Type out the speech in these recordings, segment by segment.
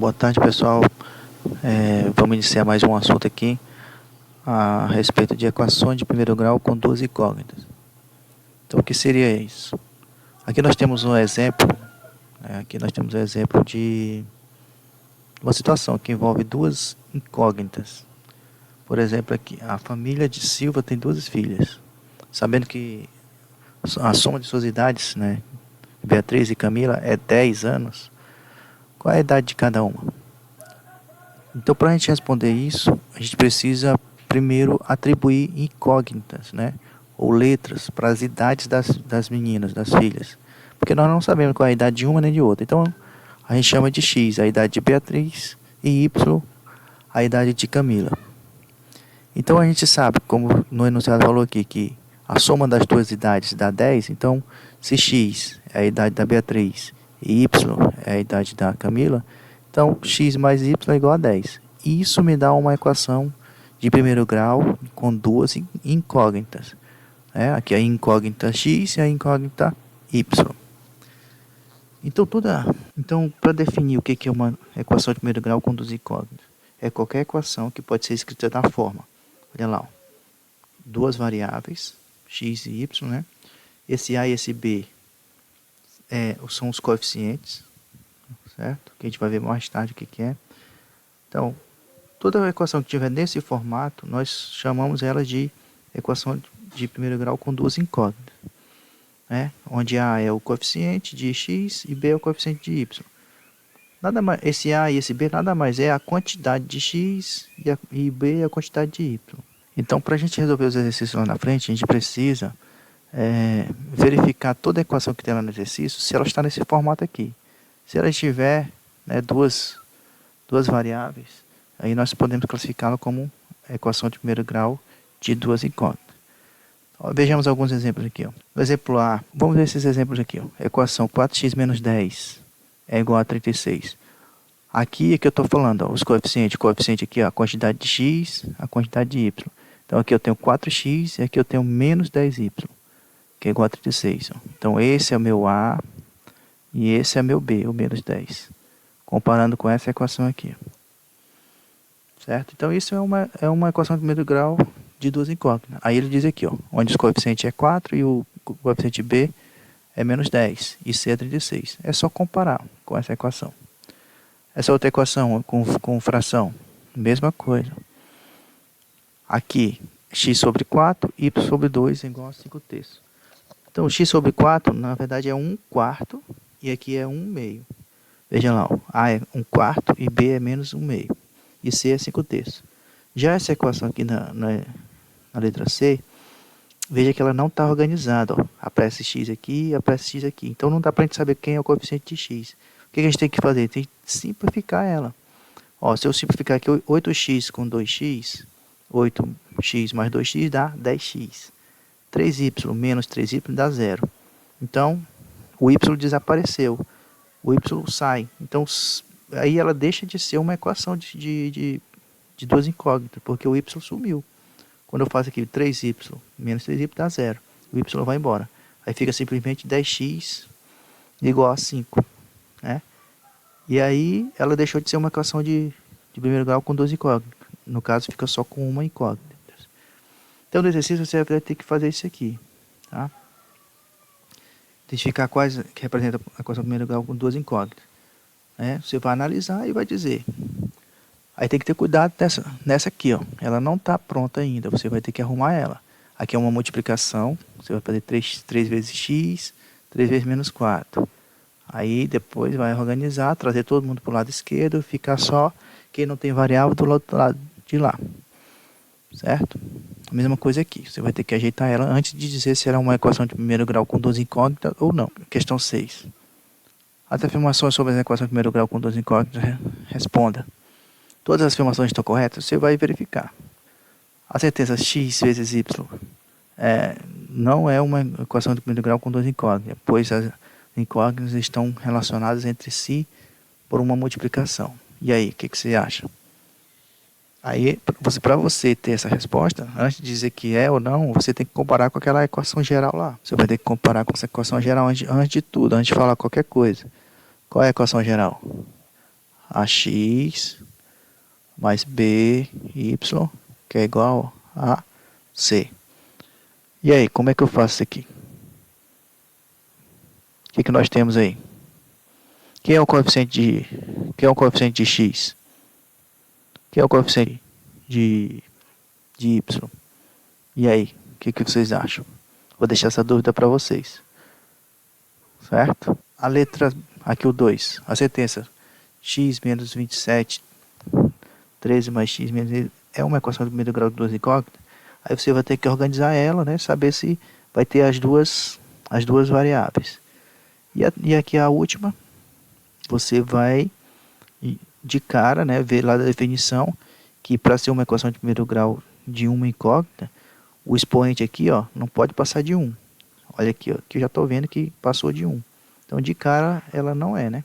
Boa tarde, pessoal. Vamos iniciar mais um assunto aqui a respeito de equações de primeiro grau com duas incógnitas. Então, o que seria isso? Aqui nós temos um exemplo, de uma situação que envolve duas incógnitas. Por exemplo, aqui, a família de Silva tem duas filhas. Sabendo que a soma de suas idades, Beatriz e Camila, é 10 anos, qual é a idade de cada uma? Então, para a gente responder isso, a gente precisa primeiro atribuir incógnitas, ou letras para as idades das meninas, das filhas. Porque nós não sabemos qual é a idade de uma nem de outra. Então, a gente chama de X a idade de Beatriz e Y a idade de Camila. Então, a gente sabe, como no enunciado falou aqui, que a soma das duas idades dá 10. Então, se X é a idade da Beatriz e Y é a idade da Camila, então X mais Y é igual a 10. E isso me dá uma equação de primeiro grau com duas incógnitas. Aqui a incógnita X e a incógnita Y. Então, para definir o que é uma equação de primeiro grau com duas incógnitas, é qualquer equação que pode ser escrita da forma. Olha lá, duas variáveis, X e Y, Esse A e esse B são os coeficientes, certo? Que a gente vai ver mais tarde o que é. Então, toda equação que tiver nesse formato, nós chamamos ela de equação de primeiro grau com duas incógnitas, onde A é o coeficiente de X e B é o coeficiente de Y. Esse A e esse B nada mais é a quantidade de X e B é a quantidade de Y. Então, para a gente resolver os exercícios lá na frente, a gente precisa verificar toda a equação que tem lá no exercício, se ela está nesse formato aqui. Se ela estiver duas variáveis, aí nós podemos classificá-la como equação de primeiro grau de duas incógnitas. Vejamos alguns exemplos aqui. No exemplo A, vamos ver esses exemplos aqui. Equação 4x menos 10 é igual a 36. Aqui é que eu estou falando, os coeficientes. O coeficiente aqui, a quantidade de x, a quantidade de y. Então aqui eu tenho 4x e aqui eu tenho menos 10y, que é igual a 36. Então esse é o meu A e esse é o meu B, o menos 10. Comparando com essa equação aqui. Certo? Então isso é uma equação de primeiro grau de duas incógnitas. Aí ele diz aqui, onde o coeficiente é 4 e o coeficiente B é menos 10 e C é 36. É só comparar com essa equação. Essa outra equação com fração, mesma coisa. Aqui, x sobre 4, y sobre 2 é igual a 5 terços. Então, x sobre 4, na verdade, é 1 quarto e aqui é 1 meio. Veja lá, A é 1 quarto e B é menos 1 meio. E C é 5 terços. Já essa equação aqui na letra C, veja que ela não está organizada. A pressa x aqui e a pressa x aqui. Então, não dá para a gente saber quem é o coeficiente de x. O que a gente tem que fazer? Tem que simplificar ela. Se eu simplificar aqui 8x com 2x, 8x mais 2x dá 10x. 3y menos 3y dá 0. Então, o y desapareceu. O y sai. Então, aí ela deixa de ser uma equação de duas incógnitas, porque o y sumiu. Quando eu faço aqui 3y menos 3y dá 0. O y vai embora. Aí fica simplesmente 10x igual a 5. E aí ela deixou de ser uma equação de primeiro grau com duas incógnitas. No caso, fica só com uma incógnita. Então, no exercício, você vai ter que fazer isso aqui. Tá? Identificar quais que representam a equação de primeiro grau com duas incógnitas. Você vai analisar e vai dizer. Aí tem que ter cuidado nessa aqui. Ela não está pronta ainda. Você vai ter que arrumar ela. Aqui é uma multiplicação. Você vai fazer 3 vezes x, 3 vezes menos 4. Aí depois vai organizar, trazer todo mundo para o lado esquerdo, ficar só quem não tem variável do outro lado de lá. Certo? A mesma coisa aqui. Você vai ter que ajeitar ela antes de dizer se ela é uma equação de primeiro grau com duas incógnitas ou não. Questão 6. As afirmações sobre as equações de primeiro grau com duas incógnitas, responda. Todas as afirmações estão corretas? Você vai verificar. A sentença x vezes y não é uma equação de primeiro grau com duas incógnitas, pois as incógnitas estão relacionadas entre si por uma multiplicação. E aí, o que você acha? Aí, para você ter essa resposta, antes de dizer que é ou não, você tem que comparar com aquela equação geral lá. Você vai ter que comparar com essa equação geral antes de tudo, antes de falar qualquer coisa. Qual é a equação geral? AX mais BY, que é igual a C. E aí, como é que eu faço isso aqui? O que nós temos aí? Quem é o coeficiente de X? Quem é o coeficiente de Y? E aí, o que vocês acham? Vou deixar essa dúvida para vocês. Certo? A letra, aqui o 2, a sentença x menos 27, 13 mais x menos... é uma equação de primeiro grau de duas incógnitas. Aí você vai ter que organizar ela, né? Saber se vai ter as duas variáveis. E aqui a última, você vai de cara, né? Ver lá da definição que para ser uma equação de primeiro grau de uma incógnita, o expoente aqui, ó, não pode passar de 1. Olha aqui, ó, que eu já estou vendo que passou de 1. Então, de cara, ela não é, né?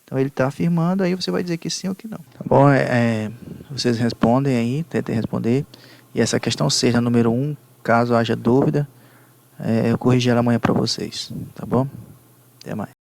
Então, ele está afirmando, aí você vai dizer que sim ou que não. Tá bom? Vocês respondem aí, tentem responder. E essa questão 6, a número 1, caso haja dúvida, eu corrigirei ela amanhã para vocês. Tá bom? Até mais.